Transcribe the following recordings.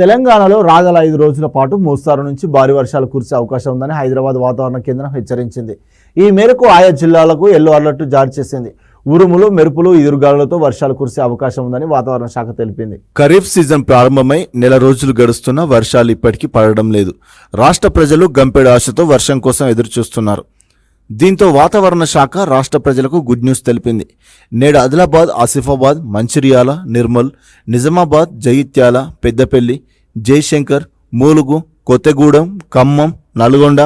తెలంగాణలో రాగల 5 రోజుల పాటు మోస్తారు నుంచి భారీ వర్షాలు కురిసే అవకాశం ఉందని హైదరాబాద్ వాతావరణ కేంద్రం హెచ్చరించింది. ఈ మేరకు ఆయా జిల్లాలకు ఎల్లో అలర్ట్ జారీ చేసింది. ఉరుములు, మెరుపులు, ఈదురుగాలులతో వర్షాలు కురిసే అవకాశం ఉందని వాతావరణ శాఖ తెలిపింది. ఖరీఫ్ సీజన్ ప్రారంభమై నెల రోజులు గడుస్తున్నా వర్షాలు ఇప్పటికీ పడడం లేదు. రాష్ట్ర ప్రజలు గంపెడు ఆశతో వర్షం కోసం ఎదురుచూస్తున్నారు. దీంతో వాతావరణ శాఖ రాష్ట్ర ప్రజలకు గుడ్ న్యూస్ తెలిపింది. నేడు ఆదిలాబాద్, ఆసిఫాబాద్, మంచిర్యాల, నిర్మల్, నిజామాబాద్, జగిత్యాల, పెద్దపల్లి, జయశంకర్, మూలుగు, కొత్తగూడెం, ఖమ్మం, నల్గొండ,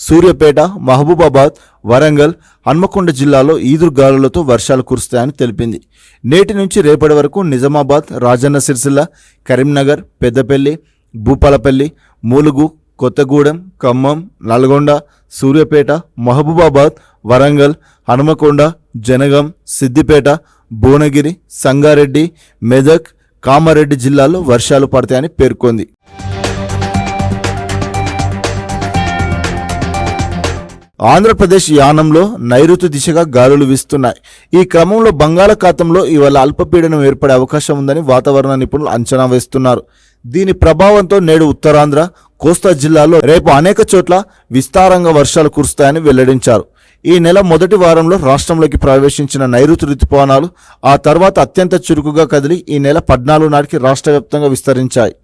సూర్యాపేట, మహబూబాబాద్, వరంగల్, హన్మకొండ జిల్లాలో ఈదురుగాలులతో వర్షాలు కురుస్తాయని తెలిపింది. నేటి నుంచి రేపటి వరకు నిజామాబాద్, రాజన్న సిరిసిల్ల, కరీంనగర్, పెద్దపల్లి, భూపాలపల్లి, మూలుగు, కొత్తగూడెం, ఖమ్మం, నల్గొండ, సూర్యాపేట, మహబూబాబాద్, వరంగల్, హనుమకొండ, జనగం, సిద్దిపేట, భువనగిరి, సంగారెడ్డి, మెదక్, కామారెడ్డి జిల్లాల్లో వర్షాలు పడతాయని పేర్కొంది. ఆంధ్రప్రదేశ్ యానంలో నైరుతి దిశగా గాలులు వీస్తున్నాయి. ఈ క్రమంలో బంగాళాఖాతంలో ఇవాళ అల్పపీడనం ఏర్పడే అవకాశం ఉందని వాతావరణ నిపుణులు అంచనా వేస్తున్నారు. దీని ప్రభావంతో నేడు ఉత్తరాంధ్ర, కోస్తా జిల్లాల్లో రేపు అనేక చోట్ల విస్తారంగా వర్షాలు కురుస్తాయని వెల్లడించారు. ఈ నెల మొదటి వారంలో రాష్ట్రంలోకి ప్రవేశించిన నైరుతి రుతుపవనాలు ఆ తర్వాత అత్యంత చురుకుగా కదిలి ఈ నెల 14 నాటికి రాష్ట్ర వ్యాప్తంగా విస్తరించాయి.